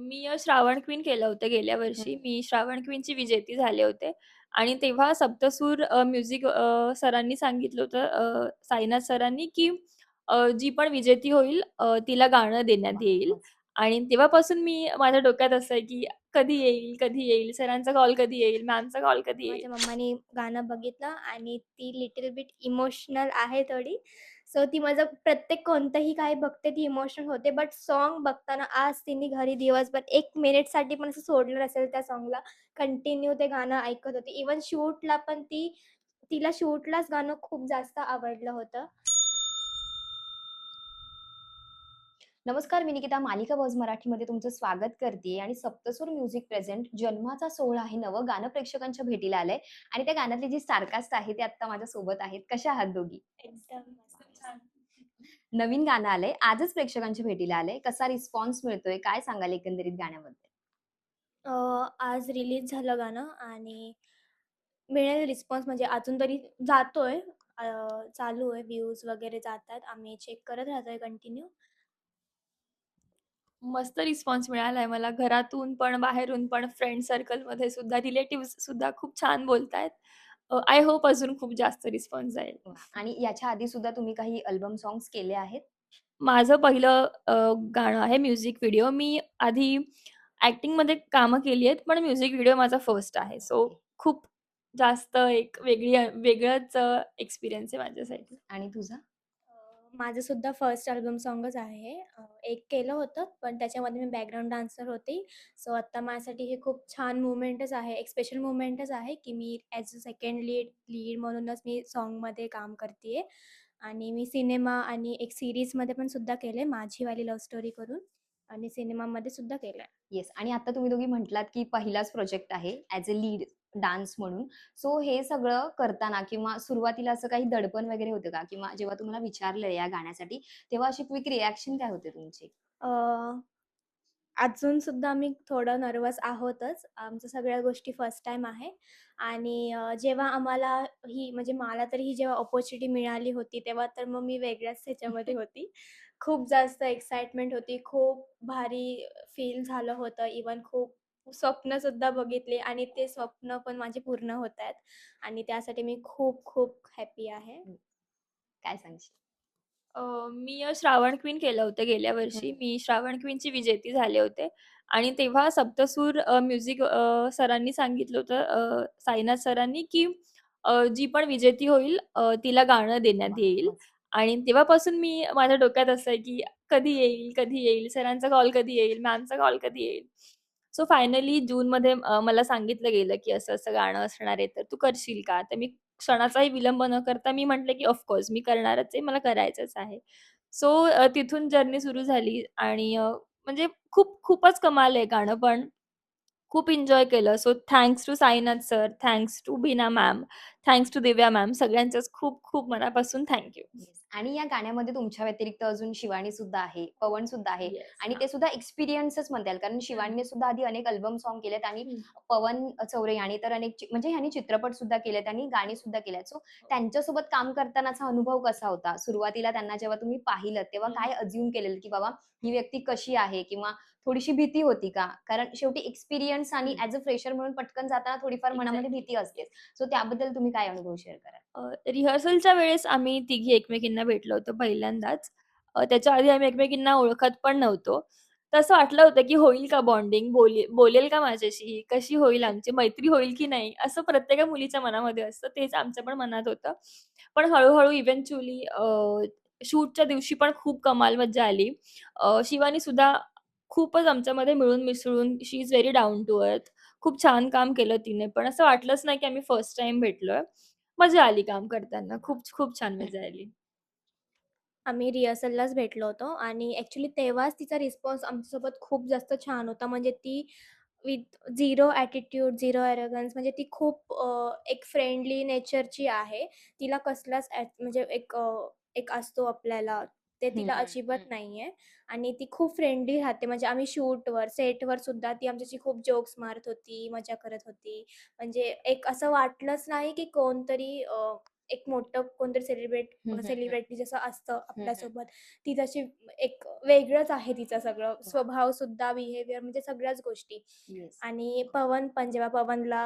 मी Shravan queen केलं होतं गेल्या हं. वर्षी. मी श्रावण क्वीनची विजेती झाले होते आणि तेव्हा सप्तसूर म्युझिक सरांनी सांगितलं होतं साईनाथ सरांनी, की जी पण विजेती होईल तिला गाणं देण्यात वाह! येईल मस्त. आणि तेव्हापासून माझ्या डोक्यात असं आहे, की कधी येईल, कधी येईल, सरांचा कॉल कधी येईल, मॅमचा कॉल कधी येईल. माझ्या मम्मानी गाणं बघितलं आणि ती लिटल बिट इमोशनल आहे थोडी. सो ती माझं प्रत्येक कोणतंही काही बघते ती इमोशनल होते. बट सॉन्ग बघताना आज तिने घरी दिवसभर 1 मिनिटसाठी पण असं सोडलं नसेल त्या सॉन्गला. कंटिन्यू ते गाणं ऐकत होती. इव्हन शूटला पण तिला शूटलाच गाणं खूप जास्त आवडलं होतं. नमस्कार, मी निकिता मालिका बज मराठीमध्ये तुमचं स्वागत करते आणि सप्तसूर म्युझिक प्रेझेंट जन्माचा सोहळा हे नवं गाणं प्रेक्षकांच्या भेटीला आलंय आणि त्या गाण्यातली जी स्टारकास्ट आहे ते आता माझ्या सोबत आहेत. कशा आहात दोघी? एकदम मस्त छान. नवीन गाणं आलंय, आजच प्रेक्षकांच्या भेटीला आलंय. कसा रिस्पॉन्स मिळतोय? काय सांगाल एकंदरीत गाण्याबद्दल? अ, आज रिलीज झालं गाणं आणि मिळेल रिस्पॉन्स म्हणजे अजून तरी जातोय. अ, चालू आहे व्ह्यूज वगैरे जातात. आम्ही चेक करत राहतोय कंटिन्यू. मस्त रिस्पॉन्स मिळालाय मला घरातून पण, बाहेरून पण, फ्रेंड सर्कलमध्ये सुद्धा, रिलेटिव्हज सुद्धा खूप छान बोलतायत. आय होप अजून खूप जास्त रिस्पॉन्स जाईल. वाह! आणि याच्या आधी सुद्धा तुम्ही काही अल्बम सॉन्ग्स केले आहेत? माझं पहिलं गाणं आहे म्युझिक व्हिडिओ. मी आधी ॲक्टिंगमध्ये कामं केली आहेत, पण म्युझिक व्हिडिओ माझा फर्स्ट आहे. So okay. खूप जास्त एक वेगळंच एक्सपिरियन्स आहे माझ्यासाठी. आणि तुझा? माझं सुद्धा फर्स्ट अल्बम सॉन्गच आहे. एक केलं होतं, पण त्याच्यामध्ये मी बॅकग्राऊंड डान्सर होती. सो आत्ता माझ्यासाठी हे खूप छान मोमेंटच आहे, एक स्पेशल मोमेंटच आहे, की मी as a second lead lead म्हणूनच मी सॉन्गमध्ये काम करतीये आणि मी सिनेमा आणि एक सीरीजमध्ये पण सुद्धा केले, माझी वाली लव्ह स्टोरी करून आणि सिनेमामध्ये सुद्धा केलंय. येस. आणि आता तुम्ही दोघी म्हटलात, की पहिलाच प्रोजेक्ट आहे ॲज अ लीड डान्स म्हणून. सो हे सगळं करताना किंवा सुरुवातीला असं काही दडपण वगैरे होतं का? किंवा जेव्हा तुम्हाला विचारलं या गाण्यासाठी, तेव्हा अशी क्विक रिएक्शन काय होते तुमची? अ, अजून सुद्धा आम्ही थोडं नर्वस आहोतच. आमच्या सगळ्या गोष्टी फर्स्ट टाईम आहे आणि जेव्हा आम्हाला ही म्हणजे मला तरी ही जेव्हा अपॉर्च्युनिटी मिळाली होती, तेव्हा तर मग मी वेगळ्याच ह्याच्यामध्ये होती. खूप जास्त एक्साइटमेंट होती. खूप भारी फील झालं होतं. इव्हन खूप स्वप्नसुद्धा बघितली आणि ते स्वप्न पण माझे पूर्ण होत आहेत आणि त्यासाठी मी खूप खूप हॅपी आहे. हं. काय सांगशील? मी श्रावण क्वीन केलं होतं गेल्या वर्षी. हं. मी श्रावण क्वीनची विजेती झाले होते आणि तेव्हा सप्तसूर म्युझिक सरांनी सांगितलं होतं साईनाथ सरांनी, की जी पण विजेती होईल तिला गाणं देण्यात वाह! येईल मस्त. आणि तेव्हापासून माझ्या डोक्यात असं आहे, की कधी येईल, कधी येईल, सरांचा कॉल कधी येईल, मॅमचा कॉल कधी येईल. सो फायनली जूनमध्ये मला सांगितलं गेलं, की असं-असं गाणं असणार आहे, तर तू करशील का? तर मी क्षणाचाही विलंब न करता मी म्हटलं, की ऑफ कोर्स मी करणारच आहे. मला करायचंच आहे. सो तिथून जर्नी सुरू झाली आणि म्हणजे खूपच कमाल आहे गाणं पण. खूप एन्जॉय केलं. So thanks to Sainath sir, thanks to Beena ma'am, thanks to Divya ma'am सगळ्यांचंच खूप खूप मनापासून थँक येस. आणि या गाण्यामध्ये तुमच्या व्यतिरिक्त अजून शिवानी सुद्धा आहे, पवन सुद्धा आहे येस. आणि हां. ते सुद्धा एक्सपिरियन्सच म्हणता येईल. कारण हं, शिवानीने सुद्धा आधी अनेक अल्बम सॉन्ग केलेत आणि हं. पवन चौरे यांनी तर अनेक म्हणजे ह्यांनी चित्रपट सुद्धा केलेत आणि गाणी सुद्धा केल्यात. सो त्यांच्यासोबत काम करतानाचा अनुभव कसा होता? सुरुवातीला त्यांना जेव्हा तुम्ही पाहिलत, तेव्हा हं. काय अझ्युम केलेलं, की बाबा ही व्यक्ती कशी आहे? किंवा थोडीशी भीती होती का? कारण शेवटी एक्सपिरियन्स आणि हं. ॲज अ फ्रेशर म्हणून पटकन जाताना थोडीफार मनामध्ये एक्झॅक्टली. भीती असतेच. सो त्याबद्दल तुम्ही काय अनुभव शेअर कराल? रिहर्सलच्या वेळेस आम्ही तिघी एकमेकींना भेटलो होतो पहिल्यांदाच. त्याच्या आधी आम्ही एकमेकींना ओळखत पण नव्हतो. तर असं वाटलं होतं, की होईल का बॉन्डिंग? बोलेल का माझ्याशी? कशी होईल आमची मैत्री होईल की नाही? असं प्रत्येक मुलीच्या मनामध्ये असतं. तेच आमच्या पण मनात होतं. पण हळू-हळू इव्हेंच्युअली शूटच्या दिवशी पण खूप कमाल मज्जा आली. शिवानी सुद्धा खूपच आमच्यामध्ये मिळून मिसळून she is very down to earth. खूप छान काम केलं तिने पण. असं वाटलंच नाही, की आम्ही फर्स्ट टाईम भेटलोय. मजा आली काम करताना. खूप खूप छान मजा आली. आम्ही रिहर्सललाच भेटलो होतो आणि ॲक्चुअली तेव्हाच तिचा रिस्पॉन्स आमच्यासोबत खूप जास्त छान होता. म्हणजे ती with zero attitude, zero arrogance म्हणजे ती खूप एक फ्रेंडली नेचरची आहे. तिला कसलाच म्हणजे एक असतो आपल्याला, ते हं, तिला हं, अजिबात हं. नाहीये आणि ती खूप फ्रेंडली राहते. म्हणजे आम्ही शूटवर, सेटवर सुद्धा ती आमच्याशी खूप जोक्स मारत होती, मजा करत होती. म्हणजे एक असं वाटलंच नाही की कोणतरी एक मोठं कोणतरी हं, हं, हं. सेलिब्रिटी जसं असतं हं, हं. आपल्यासोबत, ती तशी एक वेगळंच आहे तिचं सगळं वाह! स्वभावसुद्धा, बिहेवियर म्हणजे सगळ्याच गोष्टी. येस. आणि पवन पण जेव्हा पवनला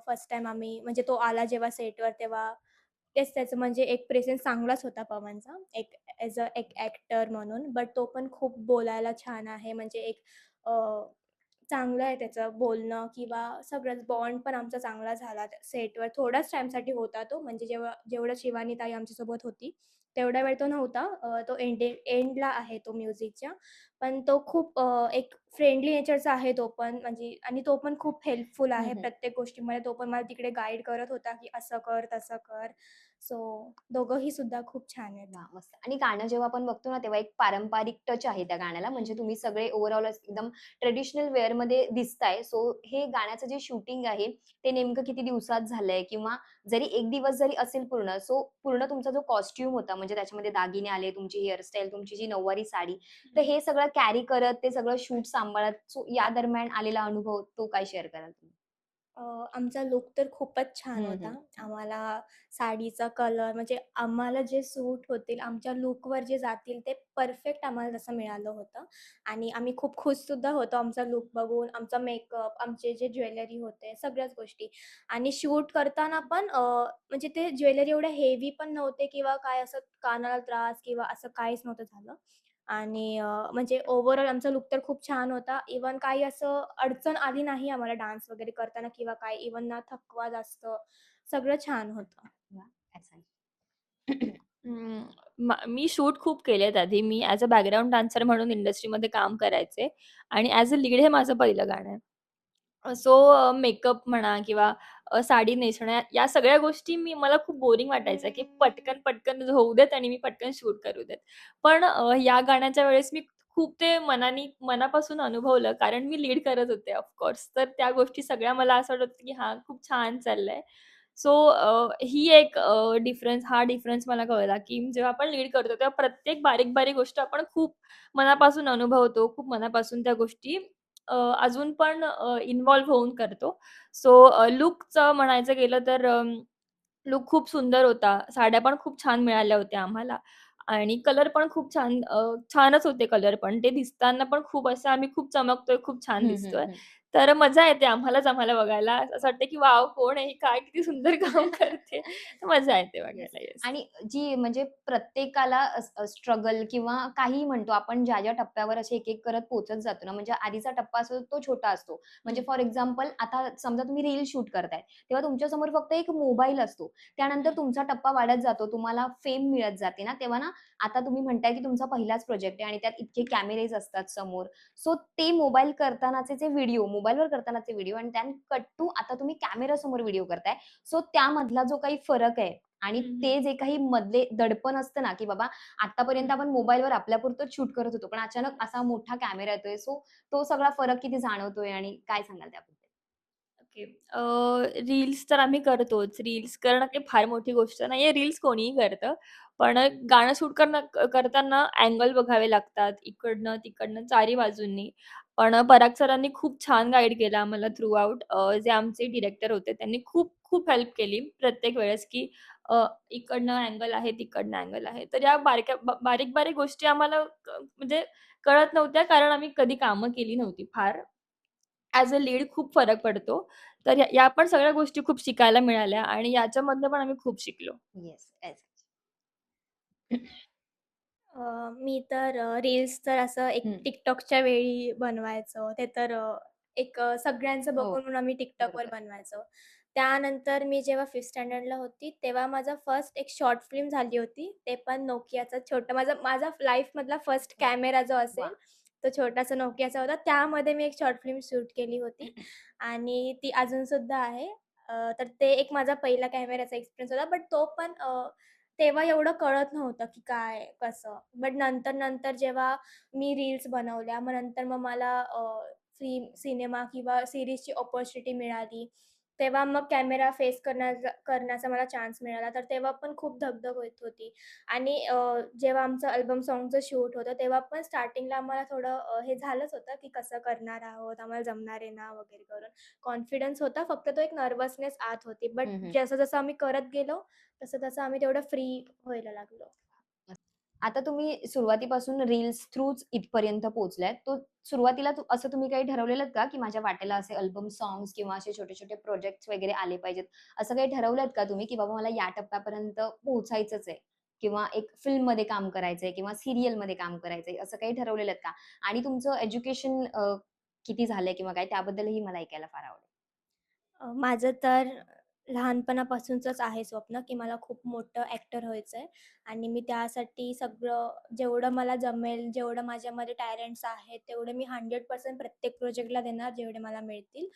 फर्स्ट टाईम आम्ही म्हणजे तो आला जेव्हा सेटवर तेव्हा तेच त्याचं म्हणजे एक प्रेझेन्स चांगलाच होता पवनचा, एक ॲज एक ॲक्टर म्हणून. बट तो पण खूप बोलायला छान आहे. म्हणजे एक अ, चांगलं आहे त्याचं बोलणं किंवा सगळंच बॉन्ड पण आमचा चांगला झाला त्या सेटवर. थोड्याच टाईमसाठी होता तो, म्हणजे जेवढं शिवानी ताई आमच्यासोबत होती, तेवढा वेळ तो नव्हता. तो एंडला आहे तो म्युझिकच्या. पण तो खूप एक फ्रेंडली नेचरचा आहे तो पण म्हणजे आणि तो पण खूप हेल्पफुल हं, आहे हं. प्रत्येक गोष्टीमध्ये. तो पण मला तिकडे गाईड करत होता, की असं कर, तसं कर. सो दोघंही सुद्धा खूप छान आहेत. वाह! मस्त. आणि गाणं जेव्हा आपण बघतो ना, तेव्हा एक पारंपरिक टच आहे त्या गाण्याला. म्हणजे तुम्ही सगळे ओव्हरऑल एकदम ट्रेडिशनल वेअरमध्ये दिसताय. सो हे गाण्याचं जे शूटिंग आहे, ते नेमकं किती दिवसात झालंय? किंवा जरी 1 दिवस जरी असेल पूर्ण, सो पूर्ण तुमचा जो कॉस्ट्यूम होता, म्हणजे त्याच्यामध्ये दागिने आले, तुमची हेअरस्टाईल, तुमची जी नऊवारी साडी, तर हे सगळं कॅरी करत, ते सगळं शूट सांभाळत, सो या दरम्यान आलेला अनुभव, तो काय शेअर कराल तुम्ही? अ, आमचा लूक तर खूपच छान हं, होता. हं. आम्हाला साडीचा कलर म्हणजे आम्हाला जे सूट होतील, आमच्या लूकवर जे जातील ते परफेक्ट आम्हाला तसं मिळालं होतं आणि आम्ही खूप खुशसुद्धा होतो आमचा लूक बघून, आमचा मेकअप, आमचे जे ज्वेलरी होते, सगळ्याच गोष्टी. आणि शूट करताना पण म्हणजे ते ज्वेलरी एवढे हेवी पण नव्हते किंवा काय असं कानाला त्रास किंवा असं काहीच नव्हतं झालं. आणि म्हणजे ओव्हरऑल आमचा लूक तर खूप छान होता. इव्हन काही असं अडचण आली नाही आम्हाला डान्स वगैरे करताना किंवा काय इव्हन ना थकवा जास्त, सगळं छान होतं. वाह! काय सांगाल? हं, मी शूट खूप केलेत आधी. मी ॲज अ बॅकग्राऊंड डान्सर म्हणून इंडस्ट्रीमध्ये काम करायचे आणि ॲज अ लीड हे माझं पहिलं गाणं आहे. सो मेकअप म्हणा किंवा साडी नेसणं या सगळ्या गोष्टी मला खूप बोरिंग वाटायचं, की पटकन होऊ देत आणि मी पटकन शूट करू देत. पण या गाण्याच्या वेळेस मी खूप ते मनापासून अनुभवलं कारण मी लीड करत होते ऑफ तर त्या गोष्टी सगळ्या मला असं वाटत होतं, की हां, खूप छान चाललंय. सो ही एक हा डिफरन्स मला कळला, की जेव्हा आपण लीड करतो तेव्हा प्रत्येक बारीक-बारीक गोष्ट आपण खूप मनापासून अनुभवतो. खूप मनापासून त्या गोष्टी अजून पण इन्व्हॉल्व होऊन करतो. सो लूकचं म्हणायचं गेलं तर लूक खूप सुंदर होता. साड्या पण खूप छान मिळाल्या होत्या आम्हाला आणि कलर पण खूप छानच होते कलर पण. ते दिसताना पण खूप असं आम्ही खूप चमकतोय, खूप छान हं, हं, दिसतोय. हं. तर मजा येते आम्हाला बघायला. असं वाटतं की वॉव! कोण आहे ही? काय किती सुंदर काम करते. तर मजा येते येस. बघायला. येस. आणि जी म्हणजे प्रत्येकाला स्ट्रगल किंवा काहीही म्हणतो आपण ज्या टप्प्यावर असे एक-एक करत पोहचत जातो ना, म्हणजे आधीचा टप्पा असतो तो छोटा असतो. म्हणजे हं, फॉर एक्झाम्पल आता समजा तुम्ही रील शूट करताय, तेव्हा तुमच्यासमोर फक्त एक मोबाईल असतो. त्यानंतर हं. तुमचा टप्पा वाढत जातो. तुम्हाला फेम मिळत जाते ना, तेव्हा ना आता तुम्ही म्हणताय की तुमचा पहिलाच प्रोजेक्ट आहे आणि त्यात इतके कॅमेरेज असतात समोर. सो ते मोबाईलवर करतानाचे व्हिडिओ आणि त्यान कट टू आता तुम्ही कॅमेरासमोर व्हिडिओ करताय. सो त्यामधला जो काही फरक आहे आणि हं, हं. ते जे काही मधले दडपण असतं ना, की बाबा आत्तापर्यंत हं. आपण मोबाईलवर आपल्यापुरतंच शूट करत होतो. पण अचानक असा मोठा कॅमेरा येतोय. सो तो सगळा फरक किती जाणवतोय आणि काय सांगाल त्याबद्दल? ओके. रील्स तर आम्ही करतोच. रील्स करणं काही फार मोठी गोष्ट नाहीये. रील्स कोणीही करतं. पण गाणं शूट करताना अँगल बघावे लागतात. इकडनं-तिकडनं चारी बाजूंनी. पण पराग सरांनी खूप छान गाईड केलं आम्हाला थ्रू आउट. जे आमचे डिरेक्टर होते त्यांनी खूप खूप हेल्प केली प्रत्येक वेळेस, की इकडनं अँगल आहे, तिकडनं अँगल आहे. तर या बारीक-बारीक गोष्टी आम्हाला म्हणजे कळत नव्हत्या कारण आम्ही कधी कामं केली नव्हती फार. ॲज अ लीड खूप फरक पडतो. तर या पण सगळ्या गोष्टी खूप शिकायला मिळाल्या आणि याच्यामधनं पण आम्ही खूप शिकलो. Yes, yes. मी तर रील्स तर असं एक हं. TikTokच्या वेळी बनवायचो. ते तर एक सगळ्यांचं हो, बघून आम्ही TikTokवर बरोबर. बनवायचो. त्यानंतर मी जेव्हा 5th स्टँडर्डला होती, तेव्हा माझा फर्स्ट एक शॉर्ट फिल्म झाली होती. ते पण Nokiaचा छोटा माझा माझा लाईफमधला फर्स्ट वाह! कॅमेरा जो वाह! असेल, तो छोटासा Nokiaचा होता. त्यामध्ये मी एक शॉर्ट फिल्म शूट केली होती आणि ती अजूनसुद्धा आहे. तर ते एक माझा पहिला कॅमेऱ्याचा एक्सपिरियन्स होता. बट तो पण तेव्हा एवढं कळत नव्हतं, की काय, कसं. बट नंतर जेव्हा मी रील्स बनवल्या, मग नंतर मला सिनेमा किंवा सीरीजची अपॉर्च्युनिटी मिळाली. तेव्हा मग कॅमेरा फेस करण्याचा मला चान्स मिळाला. तर तेव्हा पण खूप धगधग होत होती आणि जेव्हा आमचं अल्बम सॉन्गचं शूट होतं, तेव्हा पण स्टार्टिंगला आम्हाला थोडं हे झालंच होतं, की कसं करणार आहोत, आम्हाला जमणार आहे ना वगैरे करून. कॉन्फिडन्स होता, फक्त तो एक नर्व्हसनेस आत होती. बट हं, हं. जसं-जसं आम्ही करत गेलो, तसं-तसं आम्ही तेवढं फ्री व्हायला लागलो. आता तुम्ही सुरुवातीपासून रील्स थ्रूच इथपर्यंत पोहोचलात. तो सुरुवातीला असं तुम्ही काही ठरवलेलं का, की माझ्या वाटेला असे अल्बम सॉन्ग्स किंवा असे छोटे-छोटे प्रोजेक्ट्स वगैरे आले पाहिजेत. असं काही ठरवलंत का तुम्ही, की बाबा मला या टप्प्यापर्यंत पोहोचायचंच आहे किंवा एक फिल्ममध्ये काम करायचंय किंवा सीरियलमध्ये काम करायचंय, असं काही ठरवलेलं का? आणि तुमचं एज्युकेशन किती झालंय किंवा काय त्याबद्दलही मला ऐकायला फार आवडेल. माझं तर लहानपणापासूनचंच आहे स्वप्न, की मला खूप मोठं ॲक्टर व्हायचं आहे आणि मी त्यासाठी सगळं जेवढं मला जमेल, जेवढं माझ्यामध्ये टॅलेंट्स आहेत, तेवढे मी 100% प्रत्येक प्रोजेक्टला देणार, जेवढे मला मिळतील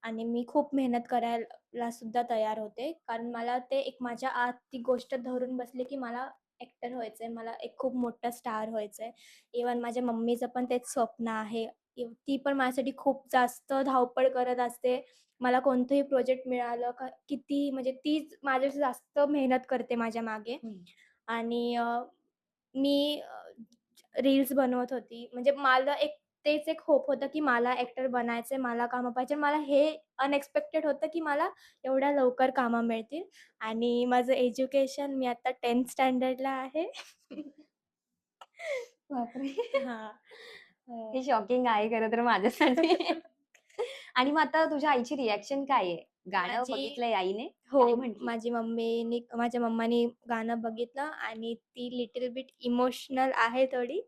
आणि मी खूप मेहनत करायला सुद्धा तयार होते. कारण मला ते एक माझ्या आत ती गोष्ट धरून बसली, की मला ॲक्टर व्हायचं आहे. मला एक खूप मोठा स्टार व्हायचं आहे. इव्हन माझ्या मम्मीचं पण तेच स्वप्न आहे. ती पण माझ्यासाठी खूप जास्त धावपळ करत असते. मला कोणतंही प्रोजेक्ट मिळालं का किती म्हणजे तीच माझ्यापेक्षा जास्त मेहनत करते माझ्या मागे हं. आणि मी रील्स बनवत होती. म्हणजे मला तेच एक होप होतं, की मला ॲक्टर बनायचंय, मला कामं पाहिजे. मला हे अनएक्सपेक्टेड होतं, की मला एवढ्या लवकर कामं मिळतील आणि माझं एज्युकेशन मी आता 10th स्टँडर्डला आहे. बापरे! हां. हे शॉकिंग आहे खरं तर माझ्यासाठी. आणि मग आता तुझ्या आईची रिएक्शन काय आहे? गाणं माझी बघितलंय आईने? हो, काय म्हटली? माझ्या मम्मानी गाणं बघितलं आणि ती लिटल बिट इमोशनल आहे थोडी.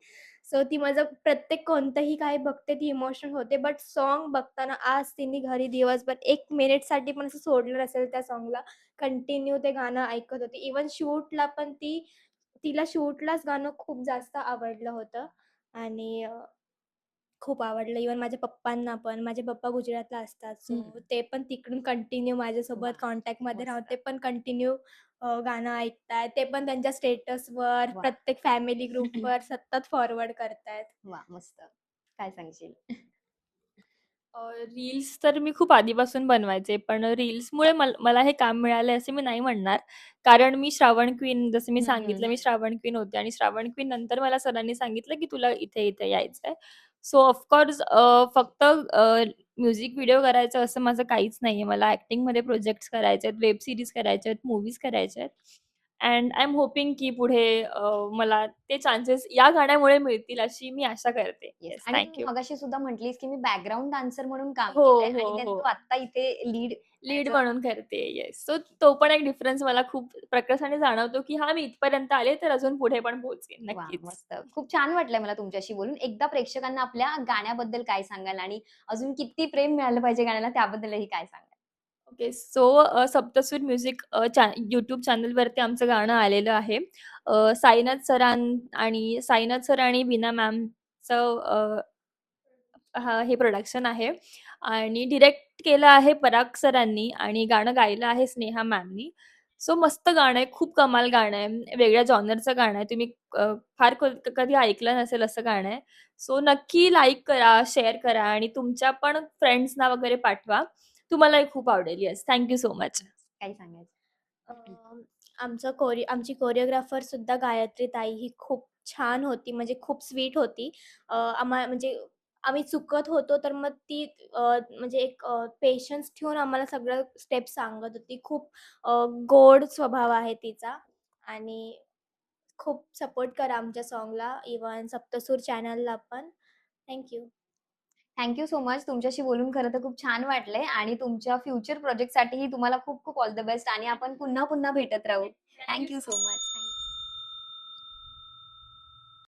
सो ती माझं प्रत्येक कोणतंही काही बघते ती इमोशनल होते. बट सॉन्ग बघताना आज तिने घरी दिवसभर 1 मिनिटसाठी पण असं सोडलं नसेल त्या सॉन्गला. कंटिन्यू ते गाणं ऐकत होती. इव्हन शूटला पण तिला शूटलाच गाणं खूप जास्त आवडलं होतं आणि खूप आवडलं. इव्हन माझ्या पप्पांना पण. माझे पप्पा गुजरातला असतात. हं. सो ते पण तिकडून कंटिन्यू माझ्यासोबत वाह! कॉन्टॅक्टमध्ये राहून मस्त. ते पण कंटिन्यू गाणं ऐकतायत. ते पण त्यांच्या स्टेटसवर, वाह! प्रत्येक फॅमिली ग्रुपवर सतत फॉरवर्ड करतायत. वाह! मस्त. काय सांगशील? रील्स तर मी खूप आधीपासून बनवायचे, पण रील्समुळे मला हे काम मिळालंय असे मी नाही म्हणणार. कारण मी श्रावण क्वीन जसं मी हं, हं, सांगितलं, मी हं. श्रावण क्वीन होते आणि श्रावण क्वीन नंतर मला सरांनी सांगितलं, की तुला इथे-इथे यायचंय. सो फक्त म्युझिक व्हिडिओ करायचं असं माझं काहीच नाहीये. मला ॲक्टिंगमध्ये प्रोजेक्ट्स करायचे आहेत, वेब सीरीज करायच्या आहेत, मूव्हीज करायच्या आहेत. अँड आय एम होपिंग की पुढे मला ते चान्सेस या गाण्यामुळे मिळतील अशी मी आशा करते. येस. येस, आणि तू थँक मगाशी सुद्धा म्हटलीस, की मी बॅकग्राऊंड डान्सर म्हणून काम हो, केलंय हो, आणि त्यात हो. तू आत्ता इथे लीड लीड ॲज अ म्हणून करते. येस. सो तो पण एक डिफरन्स मला खूप प्रकर्षाने जाणवतो, की हां, मी इथपर्यंत आले, तर अजून पुढे पण पोहोचेन वाह! नक्कीच. मस्त. खूप छान वाटलंय मला तुमच्याशी बोलून. एकदा प्रेक्षकांना आपल्या गाण्याबद्दल काय सांगाल आणि अजून किती प्रेम मिळालं पाहिजे गाण्याला त्याबद्दलही काय सांगाल? Okay. So Saptasur music YouTube चॅनलवरती आमचं गाणं आलेलं आहे. साईनाथ सर आणि बीना मॅमचं हे प्रोडक्शन आहे आणि डिरेक्ट केलं आहे पराग सरांनी आणि गाणं गायलं आहे स्नेहा मॅमनी. सो मस्त गाणं आहे, खूप कमाल गाणं आहे. वेगळ्या जॉनरचं गाणं आहे. तुम्ही फार कधी ऐकलं नसेल असं गाणं आहे. सो नक्की लाईक करा, शेअर करा आणि तुमच्या पण फ्रेंड्सना वगैरे पाठवा. तुम्हालाही खूप आवडेल. येस. Thank so much. काय सांगायचं? अ, आमची कोरिओग्राफरसुद्धा गायत्री ताई ही खूप छान होती, म्हणजे खूप स्वीट होती. म्हणजे आम्ही चुकत होतो, तर मग ती म्हणजे एक पेशन्स ठेवून आम्हाला सगळं स्टेप्स सांगत होती. खूप गोड स्वभाव आहे तिचा आणि खूप सपोर्ट करा आमच्या सॉन्गला, इव्हन सप्तसूर चॅनलला पण. Thank thank so much. तुमच्याशी बोलून खरं तर खूप छान वाटलंय आणि तुमच्या फ्युचर प्रोजेक्टसाठीही तुम्हाला खूप खूप ऑल द बेस्ट आणि आपण पुन्हा पुन्हा भेटत राहू. Thank so much.